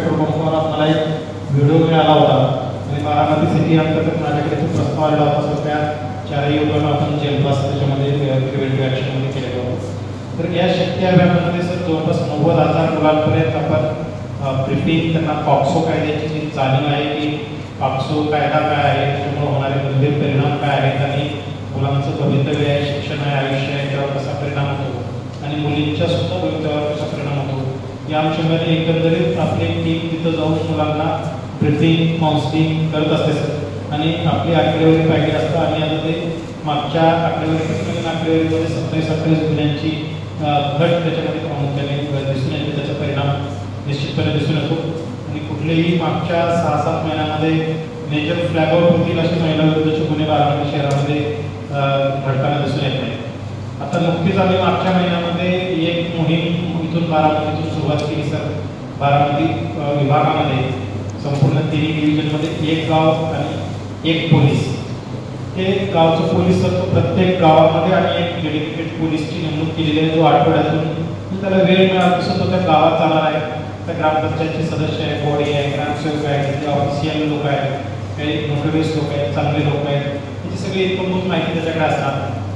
Petrol पंपावर आम्हाला एक व्हिडिओ मिळाला होता आणि बारामती सिटी अंतर्गत माझ्याकडे तो प्रस्ताव आलेला होता. सध्या 4 युवकांना आपण जेलपास त्याच्यामध्ये प्रिव्हेंटिव्ह ॲक्शनमध्ये केलेलं होतं. तर या शक्ती अभियानामध्ये सर जवळपास 90,000 मुलांपर्यंत आपण ब्रिफिंग त्यांना पॉक्सो कायद्याची जी जाणीव आहे की पॉक्सो कायदा काय आहे, त्याच्यामुळे होणारे गंभीर परिणाम काय आहेत आणि मुलांचं भवितव्य आहे, शिक्षण आहे, आयुष्य आहे, त्यावर कसा परिणाम होतो आणि मुलींच्या सुद्धा भवितव्यावर कसा परिणाम होतो, या अंशामध्ये एकंदरीत आपली टीम तिथं जाऊन मुलांना ब्रिफिंग काउन्सिलिंग करत असते सर. आणि आपली आकडेवारी पाहिजे असतं आणि आता ते मागच्या आकडेवारीमध्ये 27-28 गुन्ह्यांची घट त्याच्यामध्ये प्रामुख्याने दिसून येते. त्याचा परिणाम निश्चितपणे दिसून येतो आणि कुठलेही मागच्या 6-7 महिन्यामध्ये मेजर फ्लॅग आउट होतील असे महिला विरुद्धचे गुन्हे बारामती शहरामध्ये घडताना दिसून येत नाही. आता नुकतीच आम्ही मागच्या महिन्यामध्ये एक मोहीम इथून बारामतीतून सुरुवात केली सर. बारामती विभागामध्ये संपूर्ण 3 डिव्हिजनमध्ये एक गाव आणि एक पोलीस, ते गावचं पोलीस सर प्रत्येक गावामध्ये आणि एक डेडिकेटेड पोलीसची नेमणूक केलेली आहे, जो आठवड्यातून त्याला वेळ मिळाला तसं तो त्या गावात जाणार आहे. त्या ग्रामपंचायतचे सदस्य आहे, बॉडी आहे, ग्रामसेवक आहे, तिथे ऑफिशियल लोक आहेत, काही नोटरीज लोक आहेत, चांगले लोक आहेत, त्याची सगळी इतकंभूत माहिती त्याच्याकडे असतात.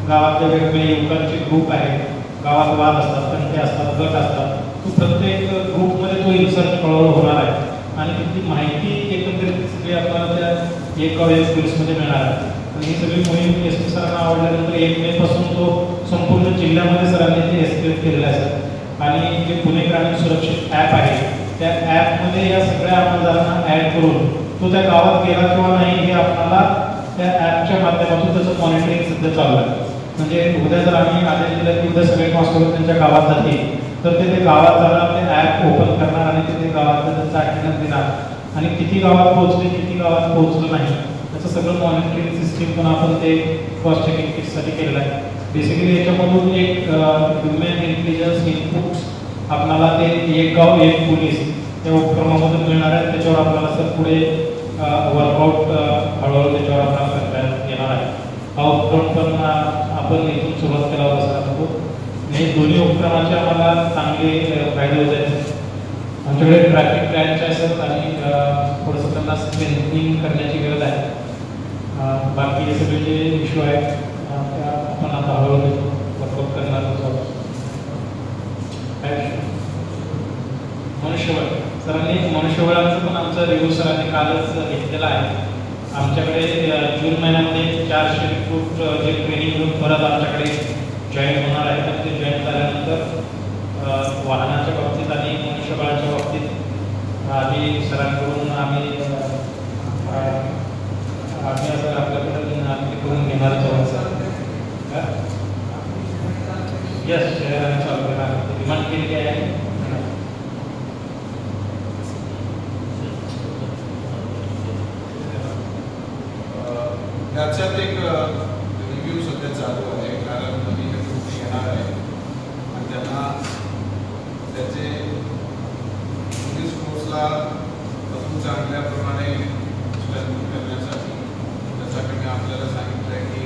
गावातल्या वेगवेगळे युवकांचे ग्रुप आहेत, गावात वाद असतात, तंटे असतात, गट असतात, तो प्रत्येक ग्रुपमध्ये तो इन्सर्ट हळूहळू होणार आहे आणि तिथली माहिती एकंदरीत सगळी आपल्याला त्या एक गाव एक पोलीसमध्ये मिळणार आहे. आणि ही सगळी मोहीम एस पी सरांना आवडल्यानंतर 1 मे पासून तो संपूर्ण जिल्ह्यामध्ये सरांनी ते एस्क्रिप्ट केलेला आहे सर. आणि जे पुणे ग्रामीण सुरक्षित ॲप आहे त्या ॲपमध्ये या सगळ्या अंमलदारांना ॲड करून तो त्या गावात गेला किंवा नाही हे आपल्याला त्या ॲपच्या माध्यमातून त्याचं मॉनिटरिंग सध्या चालू आहे. म्हणजे उद्या जर आम्ही आदेश दिला की उद्या सगळे कॉन्स्टेबल त्यांच्या गावात जातील तर ते गावात जाणार, ते ॲप ओपन करणार आणि तिथे गावातलं त्यांचा अटेंडन्स देणार आणि किती गावात पोहोचले किती गावात पोहोचलं नाही त्याचं सगळं मॉनिटरिंग सिस्टीम पण आपण ते क्रॉस चेकिंग किटसाठी केलेलं आहे. बेसिकली याच्यामधून एक ह्युमन इंटेलिजन्स इनपुट्स आपल्याला ते एक गाव एक पोलीस त्या उपक्रमामधून मिळणार आहे. त्याच्यावर आपल्याला सर पुढे वर्कआउट हळूहळू त्याच्यावर आपल्याला करता येणार आहे. हा उपक्रम पण आपण इथून सुरुवात केला होता सर. हे दोन्ही उपक्रमाचे आम्हाला चांगले फायदे होत आहेत. आमच्याकडे ट्रॅफिक प्लॅनच्या असतात आणि थोडंसं त्यांना स्ट्रेंथनिंग करण्याची गरज आहे. बाकी हे सगळे जे इश्यू आहेत त्या आपण आता हळूहळू वर्कआउट करणार आहोत. मनुष्यबळ सरांनी मनुष्यबळाचं पण आमचा रिव्ह्यू सरांनी कालच घेतलेला आहे. आमच्याकडे जून महिन्यामध्ये 400 रिक्रूट जे ट्रेनिंग ग्रुप परत आमच्याकडे जॉईन होणार आहे. तर ते जॉईन झाल्यानंतर वाहनाच्या बाबतीत आणि मनुष्यबळाच्या बाबतीत आम्ही सरांकडून आम्ही असं आपल्याकडून आम्ही करून घेणारच आहोत सर. यस शहराने चालू करणार डिमांड केली आहे. त्याच्यात एक रिव्ह्यू सध्या चालू आहे कारण नवीन येणार आहे आणि त्यांना त्याचे पोलीस फोर्सला अजून चांगल्याप्रमाणे स्ट्रेंथन करण्यासाठी त्याच्याकडे आपल्याला सांगितलं आहे की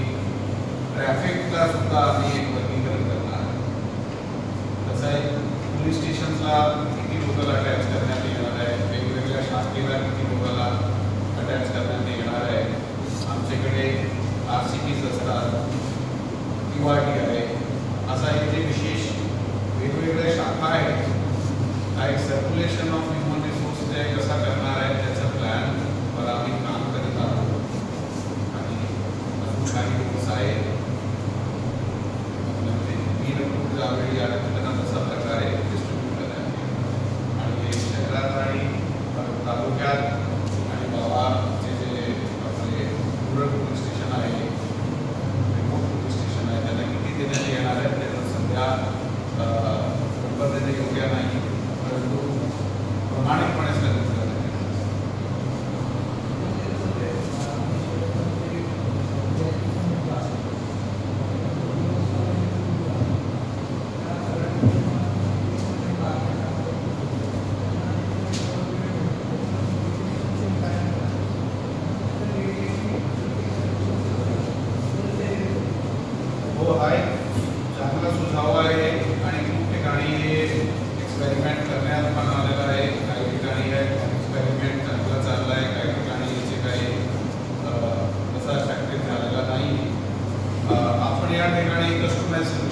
ट्रॅफिकला सुद्धा आम्ही एक वर्गीकरण करणार आहे. तसं आहे पोलीस स्टेशनला किती लोकांना अटॅच करण्यात येणार आहे, वेगवेगळ्या शाखेला किती लोकांना अटॅच करण्यात येणार आहे. आमच्याकडे RCPs असतात, PYT आहे, असा एक जे विशेष वेगवेगळ्या शाखा आहेत. हा एक सर्क्युलेशन ऑफ ह्युमन रिसोर्स जे कसा करणार आहे त्याचा प्लॅनवर आम्ही काम करत आहोत. आणि अजून काही दिवस आहे मी रिक्रूट ज्यावेळी त्यांना तसा प्रकारे डिस्ट्रीब्यूट करण्यात आणि शहरात आणि तालुक्यात आणि गावाचे जे आपले रुरल पोलीस स्टेशन आहे, रिमोट पोलीस स्टेशन आहे, त्यांना किती देण्यात येणार आहे त्याचं सध्या नंबर देणे योग्य नाही, परंतु प्रमाणितपणे सांगितलं या ठिकाणी कस्टमाइज